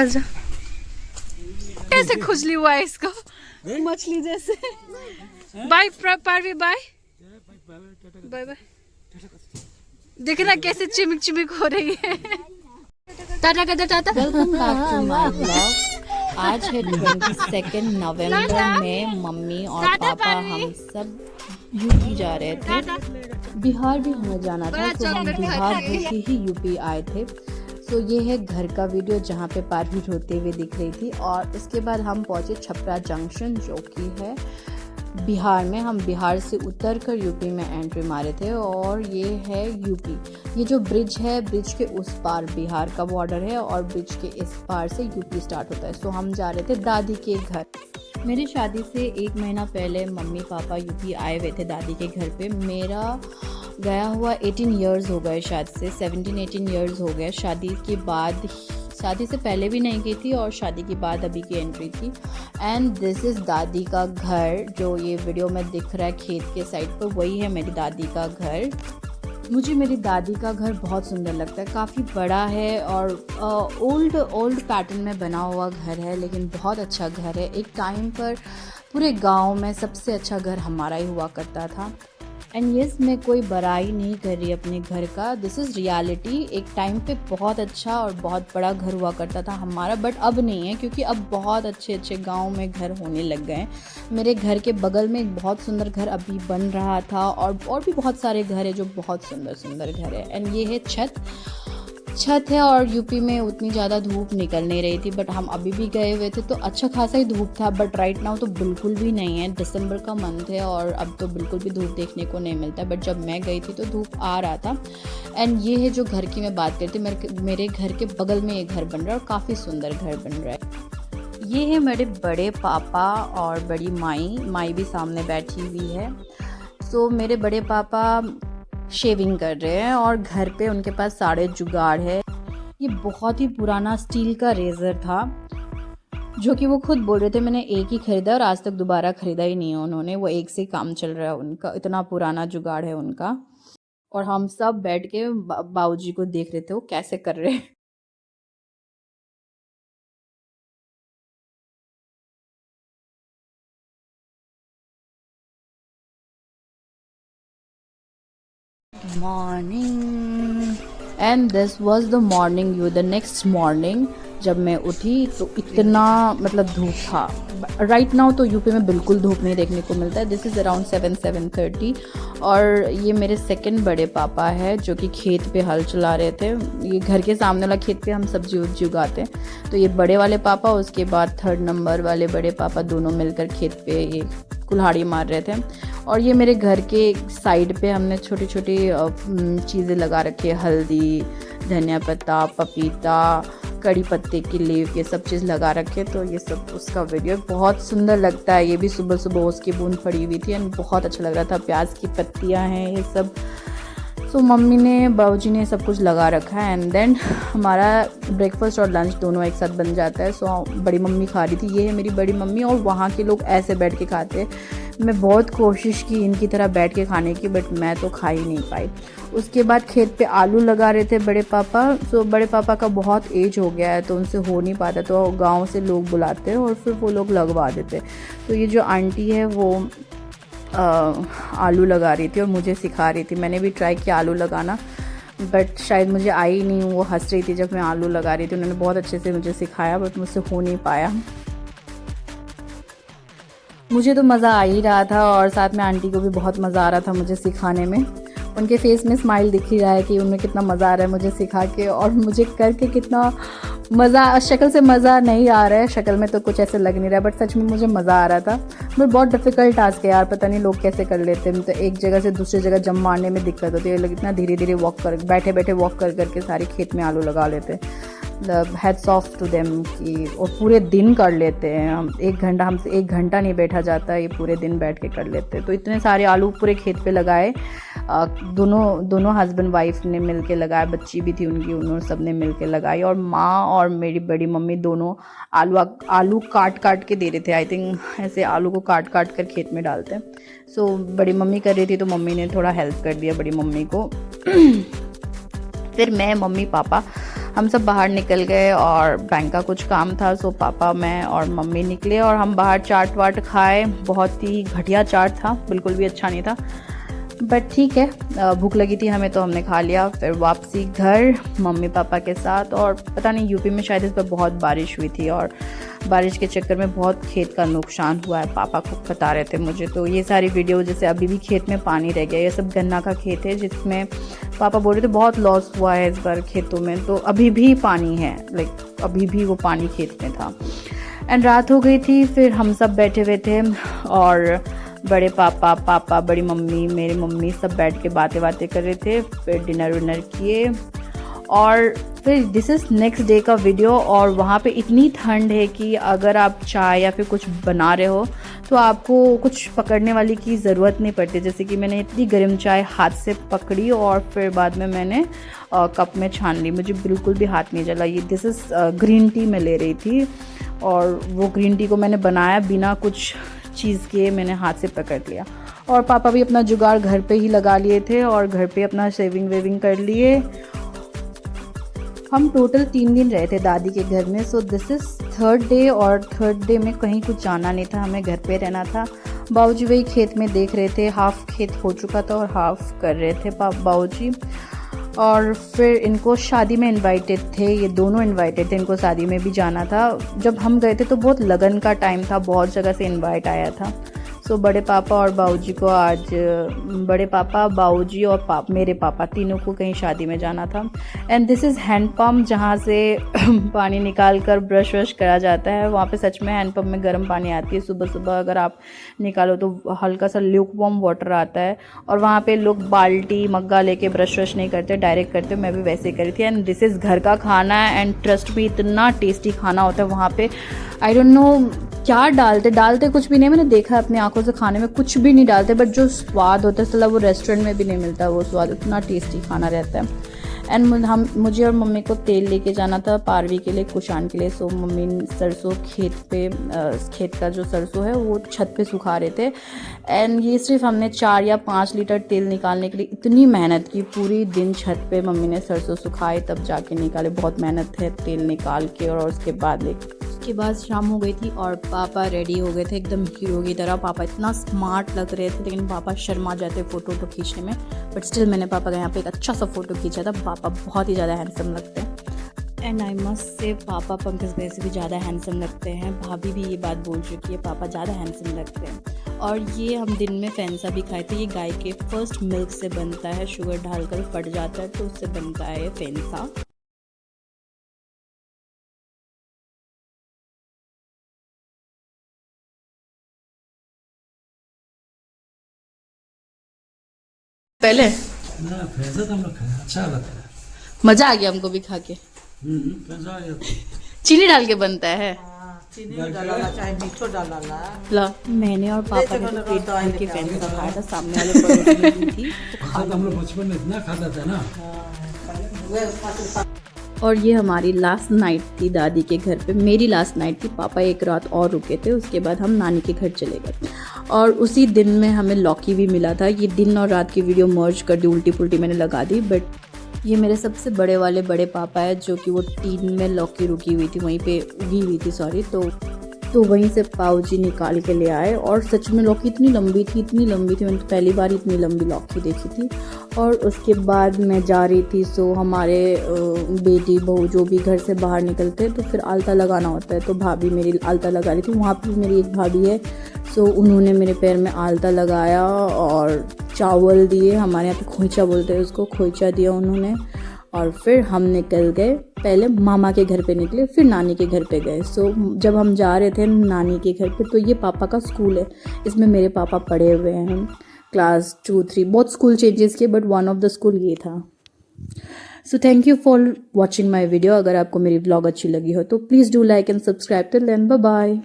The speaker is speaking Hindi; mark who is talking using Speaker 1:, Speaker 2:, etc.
Speaker 1: पास जा। कैसे खुजली हुआ है इसको, मछली जैसे। Bye Parvi, bye bye bye. देखना कैसे चिमिक चिमिक हो रही है। Tata tata tata.
Speaker 2: Welcome back to my blog. आज है 22 नवंबर में मम्मी और पापा हम सब यूपी जा रहे थे। बिहार भी हमें जाना था, तो हम बिहार होके ही यूपी आए थे। तो ये है घर का वीडियो जहाँ पे पारवी रोते हुए दिख रही थी। और इसके बाद हम पहुँचे छपरा जंक्शन, जो कि है बिहार में। हम बिहार से उतर कर यूपी में एंट्री मारे थे और ये है यूपी। ये जो ब्रिज है, ब्रिज के उस पार बिहार का बॉर्डर है और ब्रिज के इस पार से यूपी स्टार्ट होता है। सो हम जा रहे थे दादी के घर। मेरी शादी से 1 महीना पहले मम्मी पापा यूपी आए हुए थे दादी के घर पे। मेरा गया हुआ 18 ईयर्स हो गए, शायद से 17-18 ईयर्स हो गए। शादी के बाद, शादी से पहले भी नहीं की थी और शादी के बाद अभी की एंट्री थी। एंड दिस इज़ दादी का घर। जो ये वीडियो में दिख रहा है खेत के साइड पर, वही है मेरी दादी का घर। मुझे मेरी दादी का घर बहुत सुंदर लगता है। काफ़ी बड़ा है और ओल्ड पैटर्न में बना हुआ घर है, लेकिन बहुत अच्छा घर है। एक टाइम पर पूरे गांव में सबसे अच्छा घर हमारा ही हुआ करता था। एंड यस, मैं कोई बड़ाई नहीं कर रही अपने घर का, दिस इज़ रियलिटी। एक टाइम पे बहुत अच्छा और बहुत बड़ा घर हुआ करता था हमारा, बट अब नहीं है, क्योंकि अब बहुत अच्छे अच्छे गांव में घर होने लग गए हैं। मेरे घर के बगल में एक बहुत सुंदर घर अभी बन रहा था और भी बहुत सारे घर है जो बहुत सुंदर सुंदर घर है। एंड ये है छत है। और यूपी में उतनी ज़्यादा धूप निकल नहीं रही थी, बट हम अभी भी गए हुए थे तो अच्छा खासा ही धूप था। बट राइट नाउ तो बिल्कुल भी नहीं है। दिसंबर का मंथ है और अब तो बिल्कुल भी धूप देखने को नहीं मिलता। बट जब मैं गई थी तो धूप आ रहा था। एंड ये है जो घर की मैं बात करती हूँ, मेरे घर के बगल में एक घर बन रहा है और काफ़ी सुंदर घर बन रहा है। ये है मेरे बड़े पापा और बड़ी माई भी सामने बैठी हुई है। सो मेरे बड़े पापा शेविंग कर रहे हैं और घर पे उनके पास सारे जुगाड़ है। ये बहुत ही पुराना स्टील का रेज़र था, जो कि वो खुद बोल रहे थे मैंने एक ही खरीदा और आज तक दोबारा खरीदा ही नहीं है उन्होंने। वो एक से काम चल रहा है उनका, इतना पुराना जुगाड़ है उनका। और हम सब बैठ के बाबूजी को देख रहे थे वो कैसे कर रहे हैं। Morning. And this was the morning view. The next morning जब मैं उठी तो इतना मतलब धूप था। राइट नाउ तो यूपी में बिल्कुल धूप नहीं देखने को मिलता है। This is around 7-7:30। और ये मेरे सेकंड बड़े पापा है जो कि खेत पे हल चला रहे थे। ये घर के सामने वाला खेत पे हम सब्जी उब्जी उगाते हैं। तो ये बड़े वाले पापा, उसके बाद 3rd नंबर वाले बड़े पापा, दोनों मिलकर खेत पे ये कुल्हाड़ी मार रहे थे। और ये मेरे घर के साइड पे हमने छोटी छोटी चीज़ें लगा रखी है, हल्दी, धनिया पत्ता, पपीता, कड़ी पत्ते की लीफ, ये सब चीज़ लगा रखे। तो ये सब उसका वीडियो बहुत सुंदर लगता है। ये भी सुबह सुबह उसकी बूंद पड़ी हुई थी एंड बहुत अच्छा लग रहा था। प्याज की पत्तियां हैं ये सब। सो मम्मी ने, बाबूजी ने सब कुछ लगा रखा है। एंड देन हमारा ब्रेकफास्ट और लंच दोनों एक साथ बन जाता है। सो बड़ी मम्मी खा रही थी, ये है मेरी बड़ी मम्मी। और वहाँ के लोग ऐसे बैठ के खाते हैं। मैं बहुत कोशिश की इनकी तरह बैठ के खाने की, बट मैं तो खा ही नहीं पाई। उसके बाद खेत पे आलू लगा रहे थे बड़े पापा। सो बड़े पापा का बहुत एज हो गया है तो उनसे हो नहीं पाता, तो गांव से लोग बुलाते हैं और फिर वो लोग लगवा देते। तो ये जो आंटी है वो आलू लगा रही थी और मुझे सिखा रही थी। मैंने भी ट्राई किया आलू लगाना, बट शायद मुझे आई नहीं। वो हंस रही थी जब मैं आलू लगा रही थी। उन्होंने बहुत अच्छे से मुझे सिखाया, बट मुझसे हो नहीं पाया। मुझे तो मज़ा आ ही रहा था और साथ में आंटी को भी बहुत मज़ा आ रहा था मुझे सिखाने में। उनके फेस में स्माइल दिख ही रहा है कि उन्हें कितना मज़ा आ रहा है मुझे सिखा के, और मुझे करके कितना मज़ा। शक्ल से मज़ा नहीं आ रहा है, शक्ल में तो कुछ ऐसे लग नहीं रहा है, बट सच में मुझे मज़ा आ रहा था। बट बहुत डिफ़िकल्ट टास्क है यार, पता नहीं लोग कैसे कर लेते हैं। तो एक जगह से दूसरी जगह जंप मारने में दिक्कत होती है। लोग इतना धीरे धीरे बैठे बैठे वॉक कर करके सारे खेत में आलू लगा लेते हैं। हैट्स ऑफ टू देम कि और पूरे दिन कर लेते हैं। हम 1 घंटा, हमसे 1 घंटा नहीं बैठा जाता, ये पूरे दिन बैठ के कर लेते हैं। तो इतने सारे आलू पूरे खेत पे लगाए। दोनों हस्बैंड वाइफ ने मिल के लगाया, बच्ची भी थी उनकी, उन्होंने सब ने मिल के लगाई। और माँ और मेरी बड़ी मम्मी दोनों आलू काट काट के दे रहे थे। आई थिंक ऐसे आलू को काट काट कर खेत में डालते हैं। सो बड़ी मम्मी कर रही थी तो मम्मी ने थोड़ा हेल्प कर दिया बड़ी मम्मी को। फिर मैं, मम्मी, पापा हम सब बाहर निकल गए और बैंक का कुछ काम था, सो पापा, मैं और मम्मी निकले और हम बाहर चाट वाट खाए। बहुत ही घटिया चाट था, बिल्कुल भी अच्छा नहीं था, बट ठीक है, भूख लगी थी हमें तो हमने खा लिया। फिर वापसी घर मम्मी पापा के साथ। और पता नहीं यूपी में शायद इस पर बहुत बारिश हुई थी और बारिश के चक्कर में बहुत खेत का नुकसान हुआ है, पापा खूब बता रहे थे मुझे। तो ये सारी वीडियो, जैसे अभी भी खेत में पानी रह गया, ये सब गन्ना का खेत है जिसमें पापा बोल रहे थे बहुत लॉस हुआ है इस बार खेतों में, तो अभी भी पानी है, लाइक अभी भी वो पानी खेत में था। एंड रात हो गई थी, फिर हम सब बैठे हुए थे और बड़े पापा, बड़ी मम्मी, मेरी मम्मी सब बैठ के बातें कर रहे थे। फिर डिनर विनर किए और फिर दिस इज़ नेक्स्ट डे का वीडियो। और वहाँ पे इतनी ठंड है कि अगर आप चाय या फिर कुछ बना रहे हो तो आपको कुछ पकड़ने वाली की ज़रूरत नहीं पड़ती। जैसे कि मैंने इतनी गर्म चाय हाथ से पकड़ी और फिर बाद में मैंने कप में छान ली, मुझे बिल्कुल भी हाथ नहीं जला। ये दिस इज़ ग्रीन टी मैं ले रही थी और वो ग्रीन टी को मैंने बनाया बिना कुछ चीज़ के, मैंने हाथ से पकड़ लिया। और पापा भी अपना जुगाड़ घर पे ही लगा लिए थे और घर पे अपना शेविंग वेविंग कर लिए। हम टोटल 3 दिन रहे थे दादी के घर में। So this is 3rd day और 3rd डे में कहीं कुछ जाना नहीं था, हमें घर पे रहना था। बाबूजी वही खेत में देख रहे थे, हाफ खेत हो चुका था और हाफ कर रहे थे बाबूजी। और फिर इनको शादी में इनवाइटेड थे, ये दोनों इनवाइटेड थे, इनको शादी में भी जाना था। जब हम गए थे तो बहुत लगन का टाइम था, बहुत जगह से इनवाइट आया था। सो बड़े पापा और बाऊजी को आज, बड़े पापा, बाऊजी और मेरे पापा तीनों को कहीं शादी में जाना था। And this is hand pump जहाँ से पानी निकाल कर ब्रश वश करा जाता है। वहाँ पे सच में हैंड पम्प में गर्म पानी आती है, सुबह सुबह अगर आप निकालो तो हल्का सा ल्यूक वार्म वाटर आता है। और वहाँ पे लोग बाल्टी मग्गा लेके ब्रश वश नहीं करते, डायरेक्ट करते, मैं भी वैसे ही करी थी। एंड दिस इज़ घर का खाना एंड ट्रस्ट भी, इतना टेस्टी खाना होता है वहाँ पे। आई डोंट नो क्या डालते कुछ भी नहीं, मैंने देखा अपनी आंखों से, खाने में कुछ भी नहीं डालते, बट जो स्वाद होता है सला वो रेस्टोरेंट में भी नहीं मिलता वो स्वाद, इतना टेस्टी खाना रहता है। एंड मुझे और मम्मी को तेल लेके जाना था पारवी के लिए, कुशान के लिए। सो मम्मी सरसों खेत का जो सरसों है वो छत पे सुखा रहे थे। एंड ये सिर्फ हमने 4 या 5 लीटर तेल निकालने के लिए इतनी मेहनत की, पूरी दिन छत पे मम्मी ने सरसों सुखाए तब जाके निकाले, बहुत मेहनत है तेल निकाल के। और उसके बाद शाम हो गई थी और पापा रेडी हो गए थे एकदम हीरो की तरह। पापा इतना स्मार्ट लग रहे थे, लेकिन पापा शर्मा जाते फ़ोटो खींचने में, बट स्टिल मैंने पापा का यहाँ पे एक अच्छा सा फ़ोटो खींचा था। पापा बहुत ही ज़्यादा हैंडसम लगते हैं एंड आई मस्ट से पापा पंकज भाई से भी ज़्यादा हैंडसम लगते हैं। भाभी भी ये बात बोल चुकी है, पापा ज़्यादा हैंडसम लगते हैं। और ये हम दिन में फैंसा भी खाए थे, ये गाय के फर्स्ट मिल्क से बनता है, शुगर डालकर फट जाता है तो उससे बनता है फैंसा। पहले
Speaker 3: ना फैसा तो हम लोग खाया, अच्छा लगता है।
Speaker 2: मज़ा आ गया हमको भी खा के।
Speaker 3: फैसा आ गया।
Speaker 2: चीनी डाल के बनता है,
Speaker 4: चीनी डाला चाहे मीठो डाला
Speaker 2: ला। मैंने और पापा ने तो पेट भर के फैंसा खाया था, सामने वाले पड़ोस में भी थी तो खा
Speaker 3: तो हम लोग बचपन में इतना खाता था ना।
Speaker 2: और ये हमारी लास्ट नाइट थी दादी के घर पे, मेरी लास्ट नाइट थी। पापा एक रात और रुके थे, उसके बाद हम नानी के घर चले गए। और उसी दिन में हमें लौकी भी मिला था। ये दिन और रात की वीडियो मर्ज कर दी, उल्टी पुल्टी मैंने लगा दी। बट ये मेरे सबसे बड़े वाले बड़े पापा है, जो कि वो टीन में लौकी रुकी हुई थी, वहीं पे उगी हुई थी सॉरी, तो वहीं से पाऊजी निकाल के ले आए। और सच में लौकी इतनी लंबी थी, मैंने तो पहली बार इतनी लंबी लौकी देखी थी। और उसके बाद मैं जा रही थी, सो हमारे बेटी बहू जो भी घर से बाहर निकलते तो फिर आलता लगाना होता है, तो भाभी मेरी आलता लगा रही थी। वहाँ पर मेरी एक भाभी है, सो उन्होंने मेरे पैर में आलता लगाया और चावल दिए, हमारे यहाँ पे खोइचा बोलते हैं उसको, खोइचा दिया उन्होंने। और फिर हम निकल गए, पहले मामा के घर पे निकले, फिर नानी के घर पे गए। सो जब हम जा रहे थे नानी के घर पे, तो ये पापा का स्कूल है, इसमें मेरे पापा पढ़े हुए हैं क्लास 2, 3, बहुत स्कूल चेंजेस किए, but one of the school ये था। So thank you for watching my video. अगर आपको मेरी ब्लॉग अच्छी लगी हो तो please do like and subscribe. Till then bye bye.